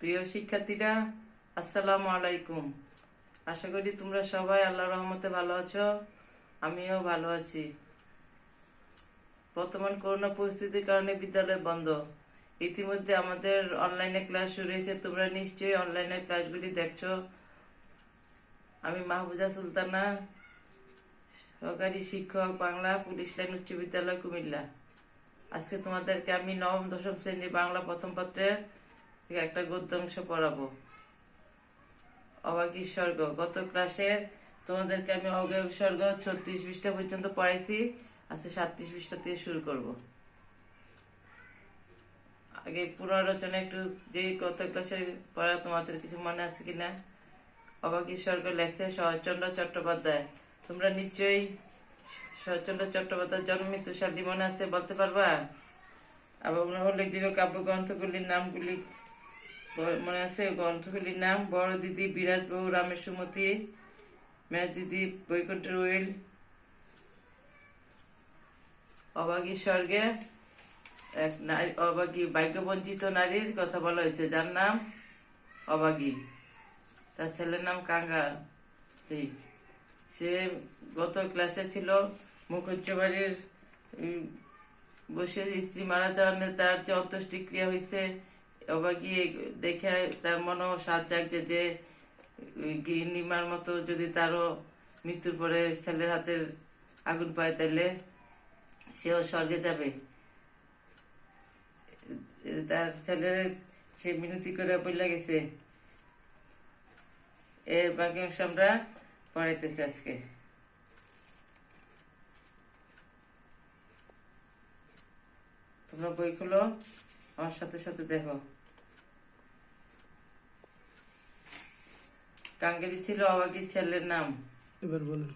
প্রিয় শিক্ষার্থীরা, আসসালামু আলাইকুম। আশা করি তোমরা সবাই আল্লাহর রহমতে ভালো আছো। আমিও ভালো আছি। বর্তমান করোনা পরিস্থিতির কারণে বিদ্যালয় বন্ধ। ইতিমধ্যে আমাদের অনলাইনে ক্লাস শুরু হয়েছে। তোমরা নিশ্চয়ই অনলাইনে ক্লাসগুলি দেখছো। আমি মাহবুজা সুলতানা, সহকারী শিক্ষক, বাংলা পুলিশ লাইন উচ্চ বিদ্যালয়, কুমিল্লা। আজকে তোমাদেরকে আমি নবম দশম শ্রেণীর বাংলা প্রথম পত্রের একটা গদ্যাংশ পড়াবো। অবাগী স্বর্গ। গত ক্লাসে তোমাদেরকে আমি অবাগী স্বর্গ 36 পৃষ্ঠা পর্যন্ত পড়াইছি। আজকে 37 পৃষ্ঠা থেকে শুরু করব। আগে পুনরালোচনা একটু, যে গত ক্লাসে পড়া তোমাদের কিছু মনে আছে কিনা। অবাগী স্বর্গ লেখছে শরৎচন্দ্র চট্টোপাধ্যায়। তোমরা নিশ্চয়ই শরৎচন্দ্র চট্টোপাধ্যায়ের জন্ম মৃত্যুশালী মনে আছে, বলতে পারবা? আবার উল্লেখযোগ্য কাব্যগ্রন্থগুলির নামগুলি মনে আছে? গ্রন্থগুলির নাম: বড় দিদি, বিরাজ বউ, রামের সুমতি, মেজ দিদি, বৈকুণ্ঠের উইল। অবাগী স্বর্গে এক অবাগী ভাগ্যবঞ্চিত নারীর কথা বলা হয়েছে, যার নাম অবাগী। তার ছেলের নাম কাঙ্গাল। সে গত ক্লাসে ছিল মুখুজ্জবাড়ির বসে স্ত্রী মারা যাওয়ার তার যে অন্ত্যেষ্টিক্রিয়া হয়েছে, অবাগী দেখে তার মনে সাজ জাগছে যে গিন্নিমার মতো যদি তারও মৃত্যুর পরে ছেলের হাতের আগুন পায়, তাহলে সেও স্বর্গে যাবে। তার ছেলের সে মিনতি করে বলে গেছে। এর বাকি অংশ আমরা পড়াইতেছি আজকে। তোমরা বই খুলো, আমার সাথে সাথে দেখো। কাঙ্গেরি ছিল অবাগীর ছেলের নাম। এবার বলুন।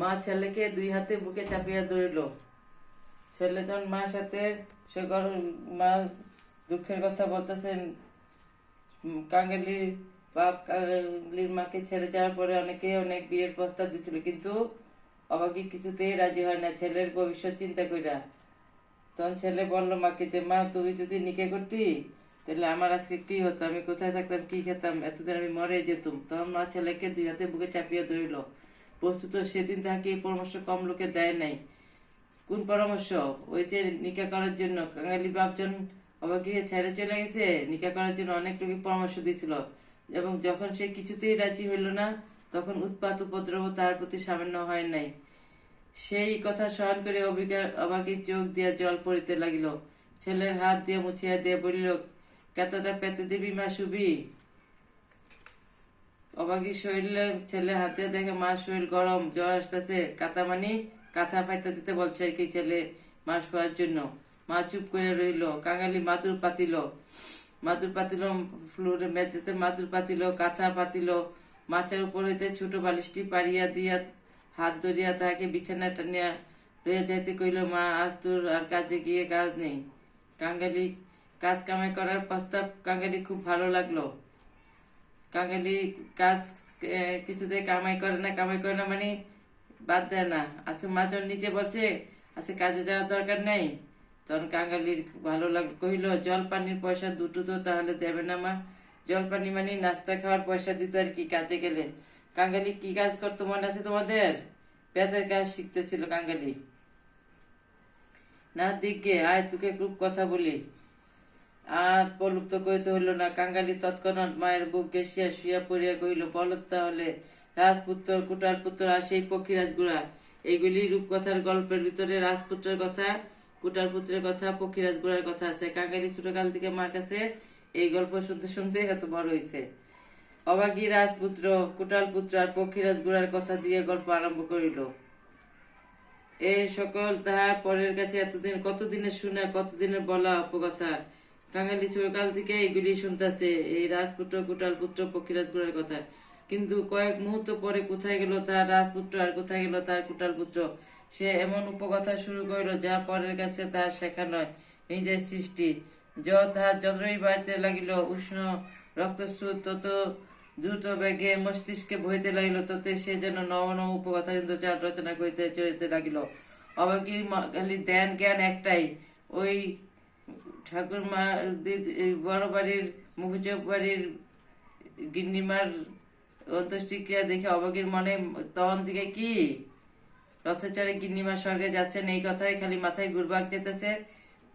মা ছেলেকে দুই হাতে বুকে চাপিয়া ধরিল। ছেলে যখন মার সাথে মা দুঃখের কথা বলতেছেন। কাঙ্গালির বাপ কাঙ্গালির মাকে ছেড়ে যাওয়ার পরে অনেকে অনেক বিয়ের প্রস্তাব দিচ্ছিল, কিন্তু অবাগী কিছুতেই রাজি হয় না, ছেলের ভবিষ্যৎ চিন্তা কইরা। তখন ছেলে বললো মাকে যে, মা তুমি যদি নিকে করতি তাহলে আমার আজকে কি হতো, আমি কোথায় থাকতাম, কি খেতাম, এতদিন আমি মরে যেতাম। তখন মা ছেলেকে দুই হাতে বুকে চাপিয়ে ধরিল। বস্তুত সেদিন তাকে এই পরামর্শ কম লোকে দেয় নাই। কোন পরামর্শ? ওই যে নিকা করার জন্য। কাঙালি বাপজন অবাগী ছেড়ে চলে গেছে, নিকা করার জন্য অনেক লোকে পরামর্শ দিয়েছিল, এবং যখন সে কিছুতেই রাজি হইল না, তখন উৎপাত উপদ্রব তার প্রতি সামান্য হয় নাই। সেই কথা স্মরণ করে অবাগীর চোখ দিয়া জল পড়িতে লাগিল। ছেলের হাত দিয়ে মুছিয়া দিয়ে বলিল, কেতাটা পেতে দিবি মা শুবি? অবাগী শরীরে ছেলে হাতে দেখে মা শরীর গরম, জ্বর আসতেছে। কাতা মানি কাঁথা পাইতে দিতে বলছে আর কি ছেলে মা শোয়ার জন্য। মা চুপ করে রইল। কাঙালি মাদুর পাতিল, ফ্লোরে মেঝেতে মাদুর পাতিল, কাঁথা পাতিল। মাথার উপর হইতে ছোট বালিশটি পাড়িয়া দিয়া হাত ধরিয়া তাহাকে বিছানা টানিয়া লইয়া যাইতে কইল, মা আজ তোর আর কাজে গিয়ে কাজ নেই। কাঙ্গালি কাজ কামাই করার প্রস্তাব কাঙ্গালি খুব ভালো লাগলো। কাঙ্গালি কাজ কিছুতে কামাই করে না মানে বাদ দেয় না। আজকে মা যখন নিজে বলছে আজকে কাজে যাওয়ার দরকার নেই, তখন কাঙ্গালির ভালো লাগলো। কহিল, জল পানির পয়সা দুটো তো তাহলে দেবে না মা? জল পানি মানে নাস্তা খাওয়ার পয়সা দিত আর কি, কাজে গেলে। কাঙ্গালি কি কাজ করতো মনে আছে তোমাদের? পেঁয়াজের কাজ শিখতেছিল কাঙ্গালি। না দিকে আয়, তোকে খুব কথা বলি। আর প্রলুপ্ত করিতে হইল না। কাঙ্গালি তৎক্ষণাৎ মায়ের বুক ঘেঁষিয়া শুইয়া পড়িয়া কহিল, বলত তাহলে রাজপুত্র, কুটার পুত্র আর সেই পক্ষীরাজ গুড়া। এইগুলি রূপকথার গল্পের ভিতরে রাজপুত্রের কথা, কুটার পুত্রের কথা, পক্ষীরাজ গুড়ার কথা আছে। কাঙ্গালি ছোটকাল থেকে মার কাছে এই গল্প শুনতে শুনতে এত বড় হয়েছে। অবাগী রাজপুত্র, কুটাল পুত্র আর পক্ষীরাজ গুড়ার কথা দিয়ে গল্প আরম্ভ করিল। এই সকল তাহার পরের কাছে এতদিন কতদিনের শুনে কতদিনের বলা অপকথা। কাঙালি ছোটকাল থেকে এগুলি শুনতেছে, এই রাজপুত্র, কুটাল পুত্র, পক্ষীরাজ গুড়ার কথা। কিন্তু কয়েক মুহূর্ত পরে কোথায় গেল তার রাজপুত্র আর কোথায় গেল তার কুটাল পুত্র? সে এমন উপকথা শুরু করিল যা পরের কাছে তার শেখা নয়, নিজের সৃষ্টি। তাহার যতই বাড়তে লাগিল, উষ্ণ রক্তস্রোত তত দ্রুত বেগে মস্তিষ্কে বইতে লাগিল, ততে সে যেন নব নব উপকথা ইন্দ্রজাল রচনা করিতে চলিতে লাগিল। অবাগীর খালি ধ্যান জ্ঞান একটাই, ওই ঠাকুরমা বড় বাড়ির মুখুচক বাড়ির গিন্নিমার অন্ত্যেষ্টিক্রিয়া দেখে অবাকের মনে তখন থেকে কি রথচারে গিন্নিমা স্বর্গে যাচ্ছেন এই কথাই খালি মাথায় ঘুরবাক যেতেছে,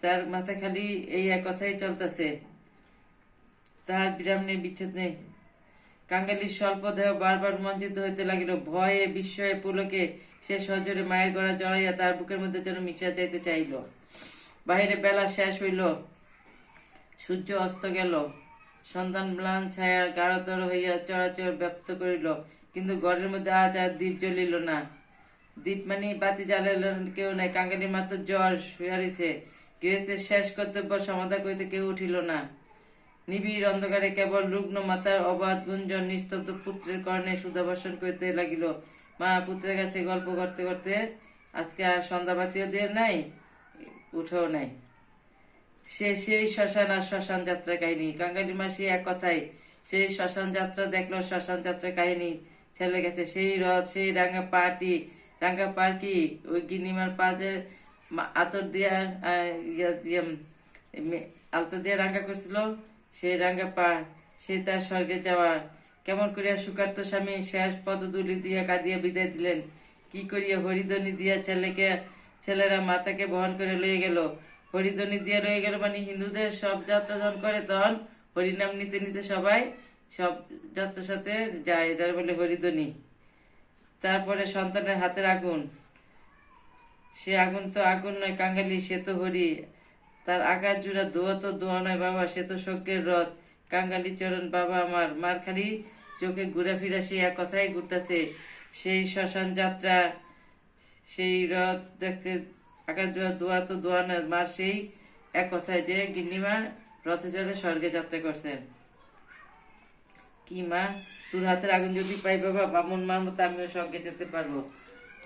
তার মাথায় খালি এই এক কথাই চলতেছে, তাহার বিরাম নেই বিচ্ছেদ নেই। কাঙ্গালির স্বল্প দেহ বারবার মঞ্চিত হইতে লাগিল। ভয়ে বিস্ময়ে পুলকে সে সজোরে মায়ের গড়া জড়াইয়া তার বুকের মধ্যে যেন মিশিয়া যাইতে চাইল। বাহিরে বেলা শেষ হইল, সূর্য অস্ত গেল, সন্ধান ম্লান ছায়া গাঢ়তর হইয়া চরাচর ব্যপ্ত করিল, কিন্তু ঘরের মধ্যে আজ আর দ্বীপ জ্বলিল না। দ্বীপ মানে বাতি জ্বালাইলেন কেউ নাই। কাঙ্গালির মাত্র জ্বর শুয়ারিছে, গৃহস্থের শেষ কর্তব্য সমাধা করিতে কেউ উঠিল না। নিবিড় অন্ধকারে কেবল রুগ্ন মাতার অবাধ গুঞ্জন নিস্তব্ধ পুত্রের কর্ণে সুধাবর্ষণ করিতে লাগিল। মা পুত্রের কাছে গল্প করতে করতে, আজকে আর সন্ধ্যাবাতিও দিয়ে নাই, উঠেও নাই। সেই শ্মশান আর শ্মশান যাত্রার কাহিনী। কাঙ্গালি মাসি এক কথাই সেই শ্মশান যাত্রা দেখলো, শ্মশান যাত্রার কাহিনী ছেলে গেছে। সেই রথ, সেই রাঙা পাটি, রাঙা পার কি ওই গিনিমার পাজের আতর দিয়া আলতা দিয়া রাঙ্গা করছিল, সেই রাঙ্গা পা, সে তার স্বর্গে যাওয়া। কেমন করিয়া সুকার্ত স্বামী শেষ পদধূলি দিয়া কাঁদিয়া বিদায় দিলেন, কি করিয়া হরিধ্বনি দিয়া ছেলেরা মাতাকে বহন করে লইয়া গেল। হরিধ্বনি দিয়া লইয়া গেল মানে হিন্দুদের সব যাত্রা যখন করে তখন হরিনাম নিতে নিতে সবাই সব যাত্রার সাথে যায়, এটার বলে হরিধ্বনি। তারপরে সন্তানের হাতের আগুন, সে আগুন তো আগুন নয় কাঙ্গালি, সে তো হরি। তার আকাশ জুড়া দোয়া তো দোয়া নয় বাবা, সে তো সজ্ঞের রথ। কাঙ্গালি চরণ বাবা আমার, মার খালি চোখে ঘুরে ফিরা সেই এক কথাই ঘুরতেছে। সেই শ্মশান যাত্রা, সেই রথ দেখছে, আকাশ জুড়া দোয়া তো দোয়া নয়, মার সেই এক কথায় যে গিন্নিমা রথে চড়ে স্বর্গে যাত্রা করছেন। কি মা, তোর হাতের আগুন যদি পাই বাবা, বামুন মার মতো আমিও স্বর্গে যেতে পারবো।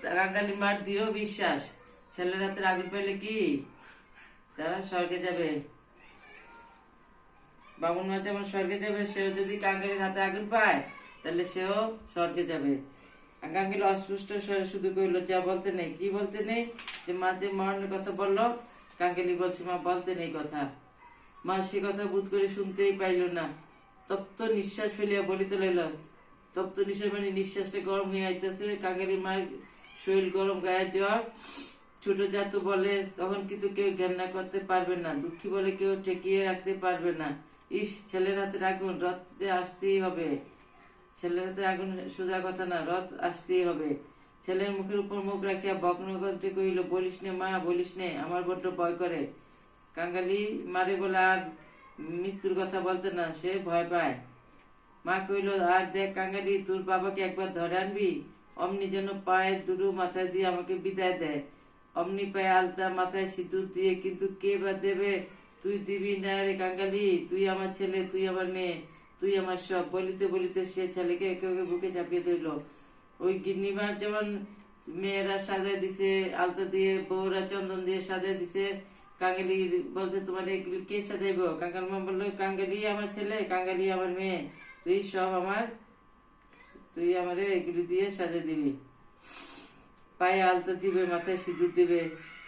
কাঙ্গালি মার দৃঢ় বিশ্বাস, ছেলের হাতের আগুন পাইলে কি তারা স্বর্গে যাবে। বামুন মা যেমন স্বর্গে যাবে, সেও যদি কাঙ্গালির হাতে আগুন পায় তাহলে সেও স্বর্গে যাবে। কাঙ্গালি অস্পষ্ট স্বরে শুধু কইল, যা বলতে নেই। কি বলতে নেই? যে মা যে মরণের কথা বললো, কাঙ্গালি বলছে মা বলতে নেই কথা। মা সে কথা বোধ করে শুনতেই পাইল না। তপ্ত নিঃশ্বাস ফেলিয়া বলিতে লাইল, তপ্ত নিঃশ্বাস মানে নিঃশ্বাসটা গরম হয়ে আইতেছে। কাঙ্গালির মায়ের শরীর গরম, গায়ে জ্বর। ছোট জাতু বলে তখন কিন্তু কেউ ঘেন্না করতে পারবে না, দুঃখী বলে কেউ ঠেকিয়ে রাখতে পারবে না। ইস, ছেলের হাতের আগুন, রথে আসতেই হবে। ছেলের হাতে আগুন সোজা কথা না, রথ আসতেই হবে। ছেলের মুখের উপর মুখ রাখিয়া ভগ্ন কণ্ঠে কহিল, বলিস নে মা, বলিস নে, আমার বড্ড ভয় করে। কাঙ্গালি মারে বলে আর মৃত্যুর কথা বলতে না, সে ভয় পায়। মা কইল, আর দেখ কাঙ্গালি, তোর বাবাকে একবার ধরে আনবি, অমনি যেন পায়ের দুটো মাথায় দিয়ে আমাকে বিদায় দেয়। অমনি পায়ে আলতা, মাথায় সিঁদুর দিয়ে, কিন্তু কে বা দেবে? তুই দিবি না রে কাঙ্গালি, তুই আমার ছেলে, তুই আমার মেয়ে, তুই আমার সব। বলিতে বলিতে সে ছেলেকে একে একে বুকে চাপিয়ে ধরল। ওই গিন্নিমার যেমন মেয়েরা সাজায় দিছে আলতা দিয়ে, বউরা চন্দন দিয়ে সাজায় দিছে, কাঙ্গালি বলছে তোমার এগুলি কে সাজাইব? কাঙ্গাল মা বললো, কাঙ্গালি আমার ছেলে, কাঙ্গালি আমার মেয়ে, তুই সব আমার, তুই আমারে এগুলি দিয়ে সাজাই দিবি। পায়ে আলতা দিবে, মাথায় সিঁদুর দিবে।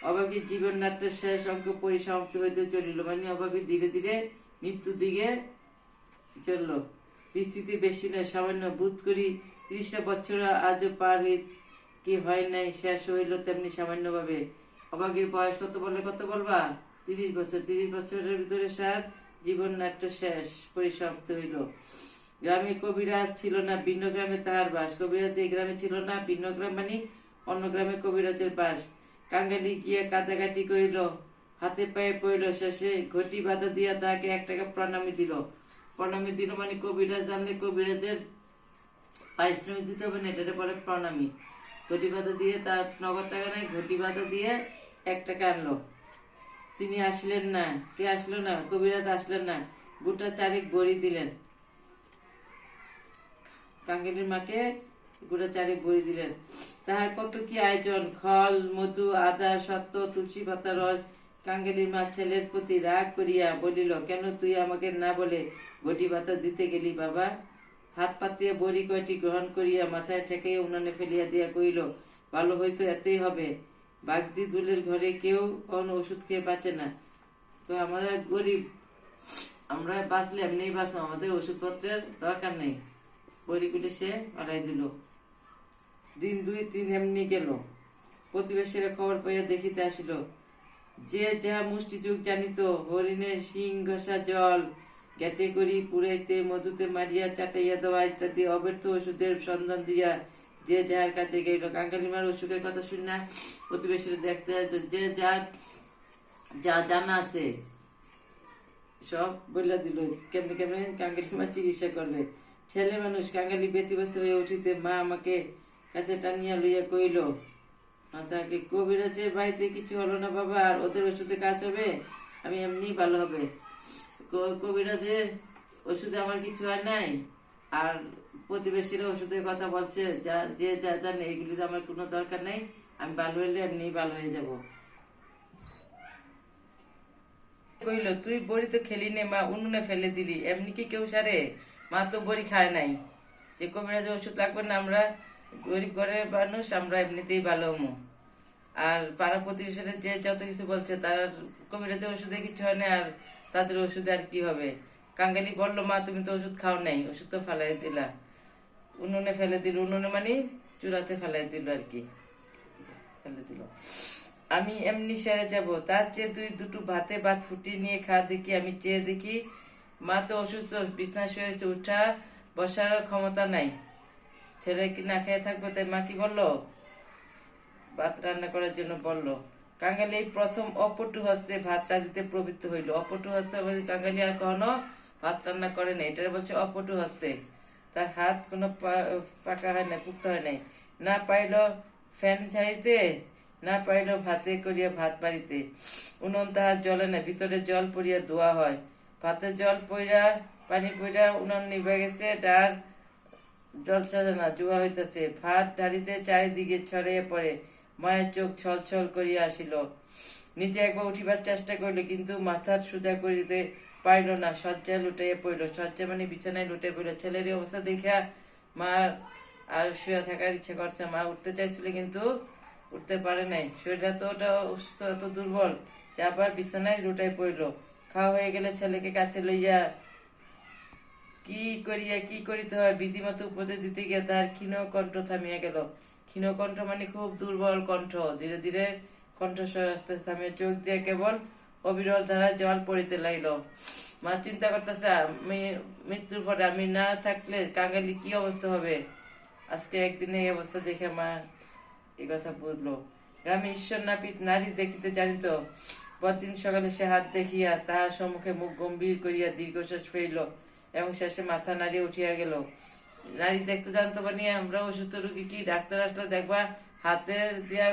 অভাবী জীবন নাট্যের শেষ অঙ্ক পরিসমাপ্তি হইতে চলিল, মানে অভাবী ধীরে ধীরে মৃত্যুর দিকে চলল। বিস্তৃতি বেশি নয়, সামান্য। বোধ করি 30টা বছর আজও পার হই কি হয় নাই, শেষ হইল তেমনি সামান্য ভাবে। অভাগীর বয়স কত বললে কত বলবা? 30 বছর। 30 বছরের ভিতরে সার জীবন নাট্য শেষ, পরিসমাপ্ত হইল। গ্রামে কবিরাজ ছিল না, ভিন্ন গ্রামে তাহার বাস। কবিরাজ এই গ্রামে ছিল না, ভিন্ন গ্রাম মানে অন্য গ্রামে কবিরাজের বাস। কাঙ্গালি গিয়া কাটাকাটি করিল, হাতে পায়ে পড়িল, শেষে ঘটি বাধা দিয়া তাহাকে 1 টাকা প্রণামী দিল। প্রণামী দিল মানে কবিরাজ জানলে কবিরাজের পারিশ্রমিক দিতে হবে না, এটা পরে প্রণামী। ঘটি বাধা দিয়ে, তার নগদ টাকা নাই, ঘটি বাধা দিয়ে 1 টাকা আনলো। তিনি আসলেন না। কে আসলো না? কবিরাজ আসলেন না। গোটা 4 বড়ি দিলেন। কাঙ্গালির মাকে গোটা 4 বড়ি দিলেন। তাহার কত কি আয়োজন, খল, মধু, আদা, সত্ত্ব, তুলসী পাতা রস। কাঙ্গালির মা ছেলের প্রতি রাগ করিয়া বলিল, কেন তুই আমাকে না বলে ঘটি পাতা দিতে গেলি বাবা? হাত পাতিয়া বড়ি কয়টি গ্রহণ করিয়া মাথায় ঠেকাইয়া উনানে ফেলিয়া দিয়া কহিল, ভালো হয়তো এতই হবে। বাগদি দুলের ঘরে কেউ কোন ওষুধ খেয়ে বাঁচে না। তো আমরা গরিব, আমরা বাঁচলে এমনি বাঁচবো, আমাদের ওষুধপত্রের দরকার নেই। বড়ি কুটে সে পাঠাই দিল। দিন 2-3 এমনি গেল। প্রতিবেশীরা খবর পাইয়া দেখিতে আসিল। যে যাহা মুষ্টি যুগ জানিত, হরিণের শিং ঘষা জল গেটে করি পুড়াইতে, মধুতে মারিয়া চাটাইয়া দেওয়া ইত্যাদি অব্যর্থ ওষুধের সন্ধান দিয়া যে যাহার কাছে গেল। কাঙ্গালিমার অসুখের কথা শুন না প্রতিবেশীরা দেখতে যে যার যা জানা আছে সব বলে দিল কেমনে কেমনে কাঙ্গালিমার চিকিৎসা করবে। ছেলে মানুষ কাঙ্গালি ব্যতিব্যস্ত হয়ে উঠিতে মা আমাকে কাছে টানিয়া লইয়া কইল, তাকে কবিরাজের বাড়িতে কিছু হলো না বাবা, আর ওদের ওষুধে কাজ হবে, আমি এমনি ভালো হবে। কবিরাজের ওষুধে আমার কিছু হয় নাই, আর প্রতিবেশীরা ওষুধের কথা বলছে, যে যা জানে এগুলিতে আমার কোনো দরকার নেই, আমি ভালো হইলে এমনি ভালো হয়ে যাব। কইল, তুই বড়ি তো খেলি নে মা, উনুনে ফেলে দিলি, এমনি কি কেউ সারে? মা তো বড়ি খায় নাই, যে কবিরাজের ওষুধ লাগবে না, আমরা গরিব ঘরের মানুষ, আমরা এমনিতেই ভালো হমু। আর পাড়া প্রতিবেশীরা যে যত কিছু বলছে, তার কবিরাজের ওষুধে কিছু হয় না, আর তাদের ওষুধে আর কি হবে? কাঙ্গালি বললো, মা তুমি তো ওষুধ খাও নাই, ওষুধ তো ফেলাই দিলা, উনুনে ফেলে দিল। উনুনে মানে চুলাতে ফেলাই দিল আর কি, ফেলে দিল। আমি এমনি সেরে যাব, তার চেয়ে তুই দুটো ভাত ফুটিয়ে নিয়ে খা দেখি। আমি চেয়ে দেখি, মা তো অসুস্থ, বিছনায় শুয়েছে, উঠা বসার ক্ষমতা নাই। ছেলে কি না খেয়ে থাকবে, তাই মা কি বললো, ভাত রান্না করার জন্য বলল। কাঙ্গালি এই প্রথম অপটু হস্তে ভাত রাঁধিতে প্রবৃত্ত হইল। অপটু হস্তে কাঙ্গালি আর কখনো ভাত রান্না করে নাই, এটা বলছে অপটু হস্তে। তার হাত কোনো পাকা হয় নাই, পুক্ত হয় নাই। না পাইল ফ্যান ঝাড়িতে, না পাইল ভাতে করিয়া ভাত বাড়িতে। উনুন তাহার জ্বলে না, ভিতরে জল পড়িয়া ধোয়া হয়। ভাতে জল পইরা, পানি পইরা উনুন নিভে গেছে, ডার জল ছাড়ে না, জুয়া হইতেছে। ভাত ঢালিতে চারিদিকে ছড়িয়ে পড়ে। মায়ের চোখ ছল ছল করিয়া আসিল। নিজে একবার উঠিবার চেষ্টা করিল, কিন্তু মাথার সোজা করিতে পারিল না, শয্যায় লুটাইয়া পড়িল। শয্যা মানে বিছানায় লুটাই পড়িল। ছেলের অবস্থা দেখা মার আর শুয়ে থাকার ইচ্ছা করছে। মা উঠতে চাইছিল, কিন্তু উঠতে পারে নাই। শরীরটা এতটা অসুস্থ, এত দুর্বল যে আবার বিছানায় লুটাই পড়িল। খাওয়া হয়ে গেলে ছেলেকে কাছে লইয়া কি করিতে হয় বিধিমতো উপদেশ দিতে গিয়ে তার ক্ষীণ কণ্ঠ থামিয়া গেল। ক্ষীণ কণ্ঠ মানে খুব দুর্বল কণ্ঠ। ধীরে ধীরে কণ্ঠস্বর আস্তে থামিয়া, চোখ দিয়ে কেবল অবিরল ধারায় জল পড়িতে লাগিল। মা চিন্তা করতেছে, আমি মৃত্যুর পরে আমি না থাকলে কাঙ্গালি কি অবস্থা হবে। আজকে একদিনে এই অবস্থা দেখে মা এই কথা বুঝলো। গ্রামে ঈশ্বর নাপিত নারী দেখিতে জানিত। পরদিন সকালে সে হাত দেখিয়া তাহার সম্মুখে মুখ গম্ভীর করিয়া দীর্ঘশ্বাস ফেলিল এবং শেষে মাথা নাড়িয়ে উঠিয়া গেল। নারী দেখতে জানতো মানে আমরা অসুস্থ রোগী কি ডাক্তার আসলে দেখবা হাতে দিয়া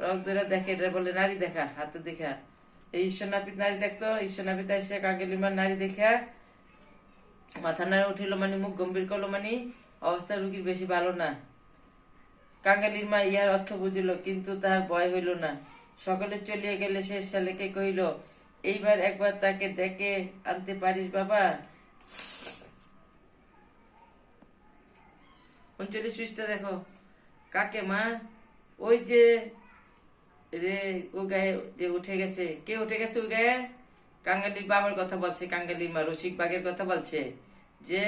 রক ধরে দেখে, এটা বলে নারী দেখা, হাতে দেখা। এই ঈশ্বর নাপিত নারী দেখতো, ঈশ্বর নাপিত এসে কাঙ্গালিমার নারী দেখা মাথা নাড়ে উঠিল, মানে মুখ গম্ভীর করলো, মানে অবস্থা রুগীর বেশি ভালো না। কাঙ্গালির মা ইহার অর্থ বুঝিল, কিন্তু তাহার ভয় হইল না। সকলে চলিয়া গেলে সে ছেলেকে কহিল, এইবার একবার তাকে ডেকে আনতে পারিস বাবা। 39 পৃষ্ঠা দেখো। কাকে মা? ওই যে রে, ও গায়ে যে উঠে গেছে। কে উঠে গেছে ও গায়ে? কাঙ্গালির বাবার কথা বলছে। কাঙ্গালির মা রসিক বাগের কথা বলছে, যে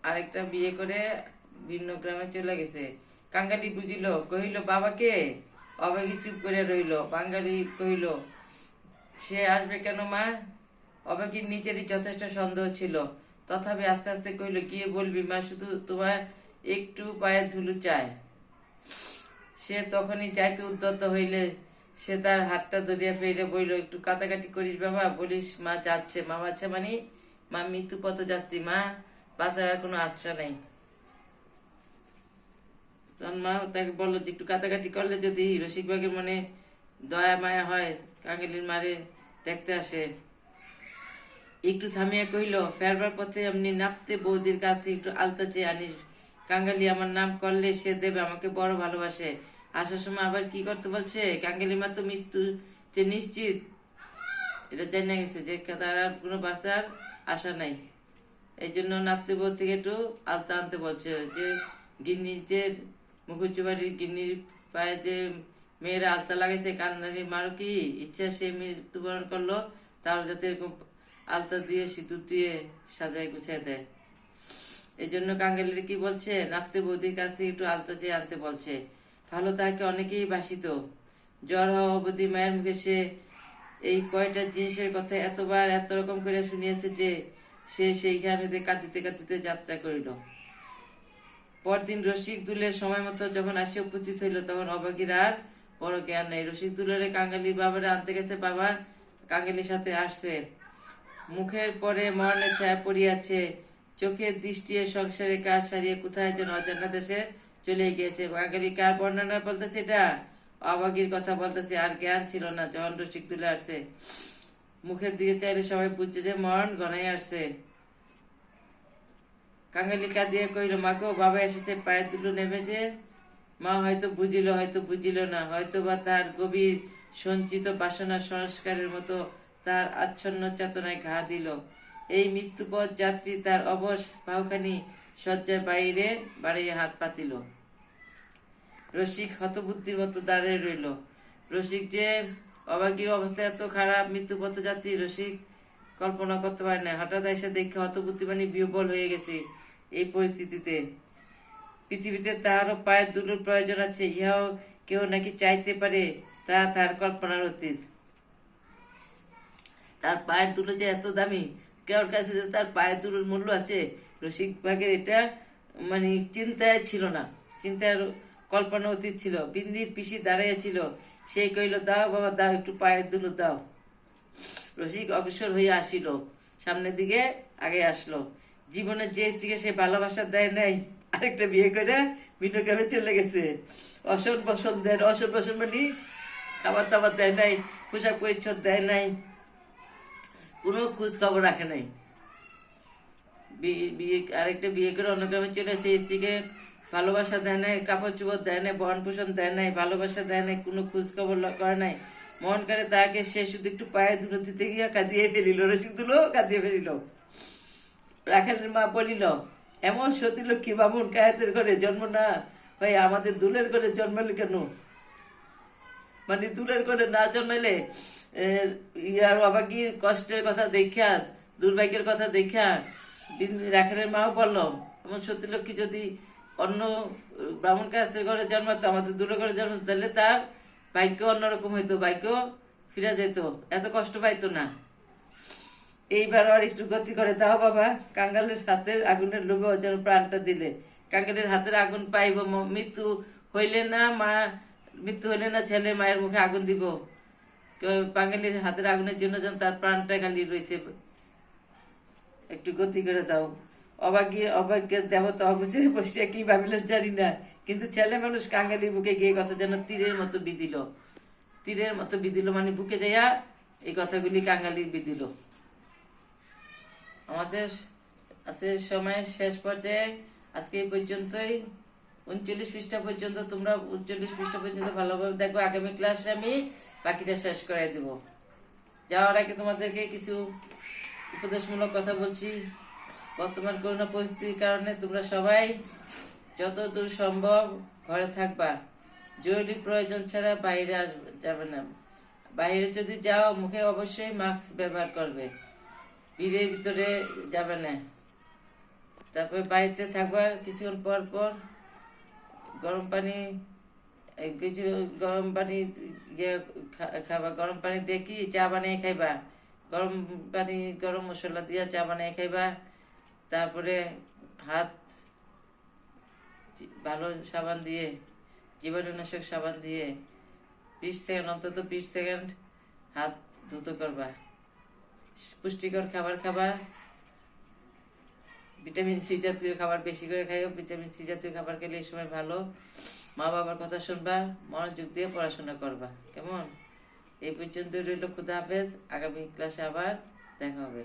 আরেকটা বিয়ে করে ভিন্ন গ্রামে চলে গেছে। কাঙ্গালি বুঝিল, কহিল বাবাকে। অবাকি চুপ করে রইল। বাঙালি কহিল, সে আসবে কেন মা? অবাকির নিজেরই যথেষ্ট সন্দেহ ছিল, তথাপি আস্তে আস্তে কহিল, গিয়ে বলবি মা শুধু তোমার একটু পায়ের ধুলো চায়। সে তখনই যাইতে উদ্যত হইলে সে তার হাতটা ধরিয়া ফেলে বইল, একটু কাটাকাটি করিস বাবা, বলিস মা যাচ্ছে। মা বাচ্চা মানে মা মৃত্যু পথ যাত্রী, মা বাঁচার আর কোনো আশা নাই। তখন মা তাকে বললো যে একটু কাটাকাটি করলে যদি রসিকবাগের মনে দয়া মায়া হয়, কাঙ্গালির মারে দেখতে আসে। একটু থামিয়া কহিল, ফেরবার পথে এমনি নাপতে বৌদির কাছ থেকে একটু আলতা চেয়ে আনিস। কাঙ্গালি আমার নাম করলে সে দেবে, আমাকে বড় ভালোবাসে। আসার সময় আবার কি করতে বলছে? কাঙ্গালি মা তো মৃত্যু যে নিশ্চিত, এটা জানা গেছে যে তার আর কোনো বাঁচার আশা নাই। এই জন্য নাপতে বউ থেকে একটু আলতা আনতে বলছে। যে গিন্নিদের মুখুজ্জুবাড়ির গিন্নির পায়ে যে মেয়েরা আলতা লাগাইছে, কান্নারি মারো কি ইচ্ছা সে মৃত্যুবরণ করলো, তার যাতে এরকম আলতা দিয়ে সিঁদুর দিয়ে সাজায় গুছিয়ে দেয়। এই জন্য কাঙ্গালির কি বলছে, নাপতে বৌদির কাছ থেকে একটু আলতা চেয়ে আনতে বলছে। ভালো তাকে অনেকেই বাসিত। জ্বর হওয়া অবধি মায়ের মুখে সে এই কয়টা জিনিসের কথা এতবার এত রকম করে শুনিয়েছে যে সে সেইখানে কাঁদিতে কাঁদিতে যাত্রা করিল। পরদিন রসিক দুলের সময় মতো যখন আসে উপস্থিত হইল, তখন অবাগীর আর বড় জ্ঞান নেই। রসিক দুলের কাঙ্গালি বাবারে আনতে গেছে, বাবা কাঙ্গালির সাথে আসছে। মুখের পরে মরণের ছায়া পড়িয়াছে, চোখের দৃষ্টি সংসারে কাজ সারিয়ে কোথায় যেন অজানা দেশে চলে গিয়েছে। কাঙ্গালি কার বর্ণনা বলতেছে? এটা অবাগীর কথা বলতেছে। আর জ্ঞান ছিল না যখন রসিক দুলে আসছে। মুখের দিকে চাইলে সবাই বুঝছে যে মরণ গনাই আসছে। কাঙ্গালি কাঁদিয়া কহিল, মা গো, বাবা এসেছে, পায়ের দুলো নেবে যে। মা হয়তো বুঝিল, হয়তো বুঝিল না, হয়তো বা তার গভীর সঞ্চিত বাসনা সংস্কারের মতো তার আচ্ছন্ন চেতনায় ঘা দিল। এই মৃত্যুপথ যাত্রী তার অবশ বাহুখানি শয্যার বাইরে বাড়িয়ে হাত পাতিল। রসিক হতবুদ্ধির মতো দাঁড়িয়ে রইল। রসিক যে অবাগীর অবস্থা এত খারাপ, মৃত্যুপথ যাত্রী, রসিক কল্পনা করতে পারে না। হঠাৎ এসে দেখে হতবুদ্ধি মানে বিহ্বল হয়ে গেছে। এই পরিস্থিতিতে পৃথিবীতে তাহারও পায়ের দুলোর প্রয়োজন আছে, ইহাও কেউ নাকি চাইতে পারে, তা তার কল্পনার অতীত। তার পায়ের দুলো যে এত দামি, কেউর কাছে যে তার পায়ের দুলোর মূল্য আছে, রসিক ভাগের এটা মানে চিন্তায় ছিল না, চিন্তার কল্পনা অতীত ছিল। বিন্দির পিসি দাঁড়াইয়াছিল, সেই কইল, দাও বাবা দাও, একটু পায়ের দুলো দাও। রসিক অগ্রসর হইয়া আসিল, সামনের দিকে আগে আসলো। জীবনের যে থেকে সে ভালোবাসা দেয় নাই, আরেকটা বিয়ে করে ভিন্ন গ্রামে চলে গেছে। অসন বসন দেয়, অসন বসন মানে খাবার দাবার দেয় নাই, পোশাক পরিচ্ছদ দেয় নাই, কোনো খোঁজ খবর রাখে নাই। বিয়ে আরেকটা বিয়ে করে অন্য গ্রামে চলে গেছে। স্ত্রীকে ভালোবাসা দেয় নাই, কাপড় চোপড় দেয় নাই, বহন পোষণ দেয় নাই, ভালোবাসা দেয় নাই, কোনো খোঁজ খবর করে নাই। মন করে তাকে সে শুধু একটু পায়ে দুলো দিতে গিয়া কাঁদিয়ে ফেলিল। রসিক দুলো কাঁদিয়ে ফেলিল। রাখালের মা বলিল, এমন সতী লক্ষ্মী বামুন কায়েতের ঘরে জন্ম না হয়ে আমাদের দুলের ঘরে জন্মালে কেন? মানে দুলের ঘরে না জন্মাইলে ইয়ার অবাগীর কষ্টের কথা দেখা, দুর্ভাগ্যের কথা দেখা রাখালের মাও বলল, এমন সতী লক্ষ্মী যদি অন্য ব্রাহ্মণ কায়েতের ঘরে জন্মাতো, আমাদের দুলের ঘরে জন্মাতো, তাহলে তার ভাগ্য অন্যরকম হইতো, ভাগ্য ফিরে যেত, এত কষ্ট পাইতো না। এইবার আর একটু গতি করে দাও বাবা, কাঙ্গালের হাতের আগুনের লোভে যেন প্রাণটা দিলে। কাঙ্গালের হাতের আগুন পাইব, মৃত্যু হইলে না ছেলে মায়ের মুখে আগুন দিব। কাঙ্গালের হাতের আগুনের জন্য যেন তার প্রাণটা খালি রয়েছে, একটু গতি করে দাও। অভাগ্যের দেবতা অগোচরে বসিয়া কি ভাবিল জানি না, কিন্তু ছেলে মানুষ কাঙ্গালির বুকে গিয়ে কথা যেন তীরের মতো বিধিল। তীরের মতো বিধিল মানে বুকে যাইয়া এই কথাগুলি কাঙ্গালির বিধিল। আমাদের আছে সময়ের শেষ পর্যায়ে, আজকে এই পর্যন্তই। 39 পৃষ্ঠা পর্যন্ত তোমরা 39 পৃষ্ঠা পর্যন্ত ভালোভাবে দেখো। আগামী ক্লাসে আমি বাকিটা শেষ করাই দেব। যাওয়ার আগে তোমাদেরকে কিছু উপদেশমূলক কথা বলছি। বর্তমান করোনা পরিস্থিতির কারণে তোমরা সবাই যতদূর সম্ভব ঘরে থাকবা। জরুরি প্রয়োজন ছাড়া বাইরে যাবে না। বাইরে যদি যাও, মুখে অবশ্যই মাস্ক ব্যবহার করবে। ভিড়ের ভিতরে যাবে না। তারপরে বাড়িতে থাকবা, কিছুক্ষণ পর পর গরম পানি খাবা। গরম পানি দিয়ে কি চা বানিয়ে খাইবা, গরম মশলা দিয়ে চা বানিয়ে খাইবা। তারপরে হাত ভালো সাবান দিয়ে, জীবাণুনাশক সাবান দিয়ে 20 সেকেন্ড, অন্তত 20 সেকেন্ড হাত ধুতো করবা। পুষ্টিকর খাবার খাবা, ভিটামিন সি জাতীয় খাবার বেশি করে খাইও। ভিটামিন সি জাতীয় খাবার খেলে এই সময় ভালো। মা বাবার কথা শুনবা, মনোযোগ দিয়ে পড়াশোনা করবা। কেমন? এই পর্যন্ত রইল। খুদা হাফেজ। আগামী ক্লাসে আবার দেখা হবে।